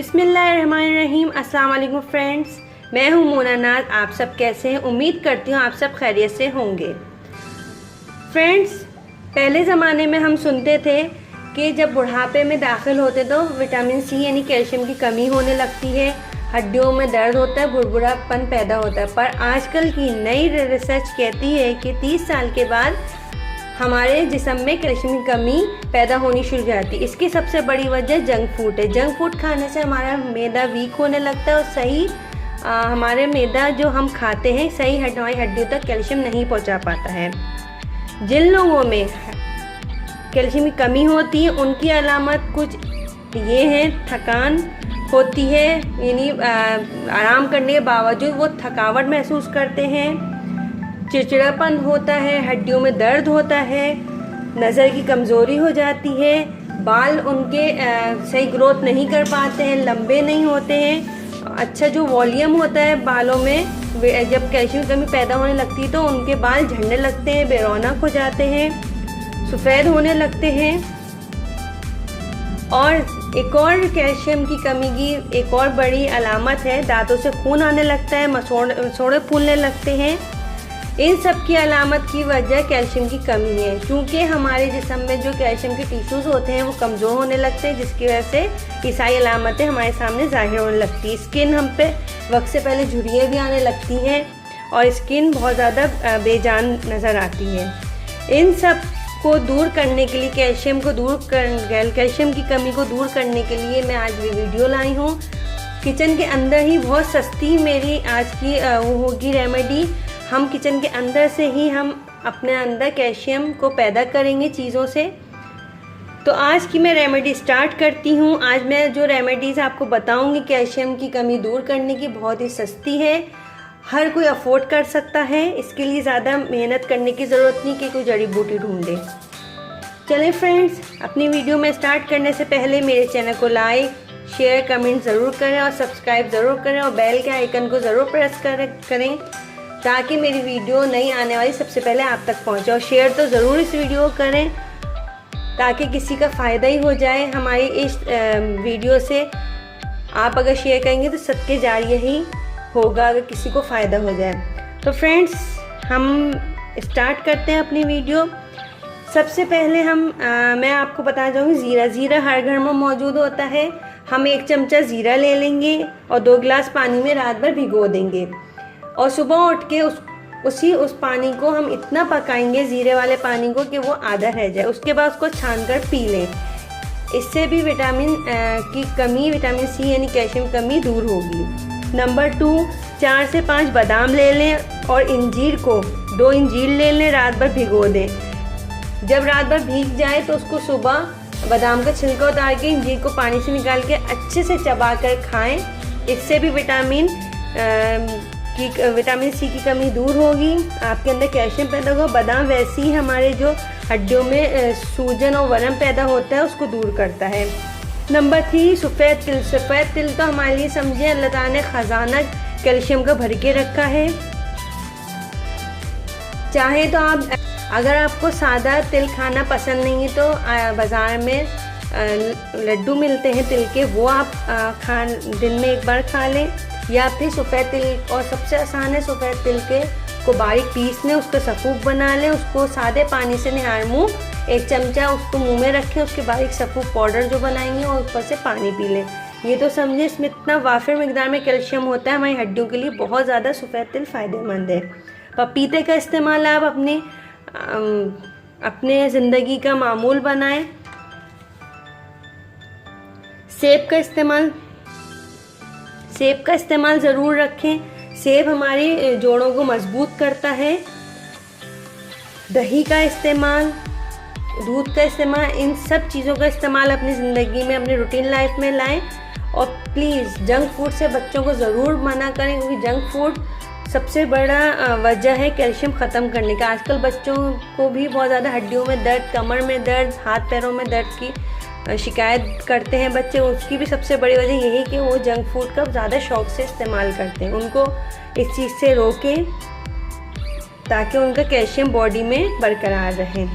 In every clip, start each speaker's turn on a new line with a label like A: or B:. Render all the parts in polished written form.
A: बिस्मिल्लाहिर्रहमानिर्रहीम। अस्सलाम वालेकुम फ्रेंड्स, मैं हूँ मोना नाज। आप सब कैसे हैं? उम्मीद करती हूँ आप सब खैरियत से होंगे। फ्रेंड्स, पहले ज़माने में हम सुनते थे कि जब बुढ़ापे में दाखिल होते तो विटामिन सी यानी कैल्शियम की कमी होने लगती है, हड्डियों में दर्द होता है, भुरभुरापन पैदा होता है। पर आजकल की नई रिसर्च कहती है कि 30 साल के बाद हमारे जिस्म में कैल्शियम की कमी पैदा होनी शुरू हो जाती है। इसकी सबसे बड़ी वजह जंक फूड है। जंक फूड खाने से हमारा मैदा वीक होने लगता है और सही हमारे मैदा जो हम खाते हैं सही हमारी हड्डियों तक कैल्शियम नहीं पहुंचा पाता है। जिन लोगों में कैल्शियम की कमी होती है उनकी अलामत कुछ ये हैं। थकान होती है, यानी आराम करने के बावजूद वो थकावट महसूस करते हैं। चिड़चिड़ापन होता है, हड्डियों में दर्द होता है, नज़र की कमज़ोरी हो जाती है, बाल उनके सही ग्रोथ नहीं कर पाते हैं, लंबे नहीं होते हैं। अच्छा जो वॉल्यूम होता है बालों में, जब कैल्शियम की कमी पैदा होने लगती है तो उनके बाल झड़ने लगते हैं, बेरौनक हो जाते हैं, सफ़ेद होने लगते हैं। और एक और कैल्शियम की कमी की एक और बड़ी अलामत है, दांतों से खून आने लगता है, मसोड़े फूलने लगते हैं। इन सब की अलामत की वजह कैल्शियम की कमी है, क्योंकि हमारे जिस्म में जो कैल्शियम के टिश्यूज़ होते हैं वो कमज़ोर होने लगते हैं, जिसकी वजह से ये सारी अलामतें हमारे सामने ज़ाहिर होने लगती है। स्किन हम पे वक्त से पहले झुर्रियाँ भी आने लगती हैं और स्किन बहुत ज़्यादा बेजान नज़र आती है। इन सब को दूर करने के लिए कैल्शियम की कमी को दूर करने के लिए मैं आज ये वीडियो लाई हूँ। किचन के अंदर ही बहुत सस्ती मेरी आज की वो होगी रेमेडी। हम किचन के अंदर से ही हम अपने अंदर कैल्शियम को पैदा करेंगे चीज़ों से। तो आज की मैं रेमेडी स्टार्ट करती हूँ। आज मैं जो रेमेडीज़ आपको बताऊँगी कैल्शियम की कमी दूर करने की, बहुत ही सस्ती है, हर कोई अफोर्ड कर सकता है। इसके लिए ज़्यादा मेहनत करने की ज़रूरत नहीं कि कोई जड़ी बूटी ढूंढे। चलें फ्रेंड्स, अपनी वीडियो में स्टार्ट करने से पहले मेरे चैनल को लाइक, शेयर, कमेंट ज़रूर करें और सब्सक्राइब ज़रूर करें और बेल के आइकन को ज़रूर प्रेस करें ताकि मेरी वीडियो नई आने वाली सबसे पहले आप तक पहुंचे। और शेयर तो ज़रूर इस वीडियो को करें ताकि किसी का फ़ायदा ही हो जाए हमारी इस वीडियो से। आप अगर शेयर करेंगे तो सदके जारिया ही होगा अगर किसी को फ़ायदा हो जाए। तो फ्रेंड्स, हम स्टार्ट करते हैं अपनी वीडियो। सबसे पहले मैं आपको बताना चाहूँगी ज़ीरा हर घर में मौजूद होता है। हम 1 चमचा ज़ीरा ले लेंगे और 2 गिलास पानी में रात भर भिगो देंगे और सुबह उठ के उस पानी को हम इतना पकाएंगे, ज़ीरे वाले पानी को, कि वो आधा रह जाए। उसके बाद उसको छान कर पी लें। इससे भी विटामिन सी यानी कैल्शियम की कमी दूर होगी। नंबर 2, 4 से 5 बादाम ले लें और इंजीर को 2 इंजीर ले लें, रात भर भिगो दें। जब रात भर भीग जाए तो उसको सुबह बादाम का छिलका उतार के इंजीर को पानी से निकाल के अच्छे से चबा कर खाएँ। इससे भी विटामिन सी की कमी दूर होगी, आपके अंदर कैल्शियम पैदा होगा। बादाम वैसे ही हमारे जो हड्डियों में सूजन और वरम पैदा होता है उसको दूर करता है। नंबर 3, सफ़ेद तिल तो हमारे लिए समझिए अल्लाह ताला ने ख़जाना कैल्शियम का भर के रखा है। चाहे तो आप, अगर आपको सादा तिल खाना पसंद नहीं है तो बाज़ार में लड्डू मिलते हैं तिल के, वो आप दिन में 1 बार खा लें। या फिर सफ़ेद तिल, और सबसे आसान है सफ़ेद तिल को बारीक पीस लें, उसको सफ़ूक बना लें, उसको सादे पानी से निहार मुँह 1 चमचा उसको मुंह में रखें, उसके बारीक सफ़ूक पाउडर जो बनाएंगे और ऊपर से पानी पी लें। ये तो समझिए इसमें इतना वाफिर मिकदार में कैल्शियम होता है, हमारी हड्डियों के लिए बहुत ज़्यादा सफ़ेद तिल फ़ायदेमंद है। पपीते का इस्तेमाल आप अपने ज़िंदगी का मामूल बनाएं। सेब का इस्तेमाल ज़रूर रखें। सेब हमारी जोड़ों को मजबूत करता है। दही का इस्तेमाल, दूध का इस्तेमाल, इन सब चीज़ों का इस्तेमाल अपनी ज़िंदगी में, अपनी रूटीन लाइफ में लाएं। और प्लीज़ जंक फूड से बच्चों को ज़रूर मना करें, क्योंकि जंक फूड सबसे बड़ा वजह है कैल्शियम ख़त्म करने का। आजकल बच्चों को भी बहुत ज़्यादा हड्डियों में दर्द, कमर में दर्द, हाथ पैरों में दर्द की शिकायत करते हैं बच्चे। उसकी भी सबसे बड़ी वजह यही कि वो जंक फूड का ज़्यादा शौक़ से इस्तेमाल करते हैं। उनको इस चीज़ से रोकें ताकि उनका कैल्शियम बॉडी में बरकरार रहे।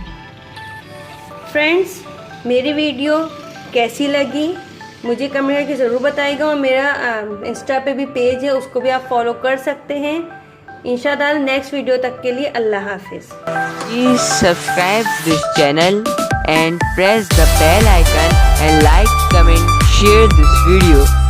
A: फ्रेंड्स, मेरी वीडियो कैसी लगी मुझे कमेंट करके ज़रूर बताइएगा। और मेरा इंस्टा पे भी पेज है, उसको भी आप फॉलो कर सकते हैं। इंशाअल्लाह नेक्स्ट वीडियो तक के लिए अल्लाह हाफिज़।
B: Please subscribe this channel and press the bell icon and like, comment, share this video.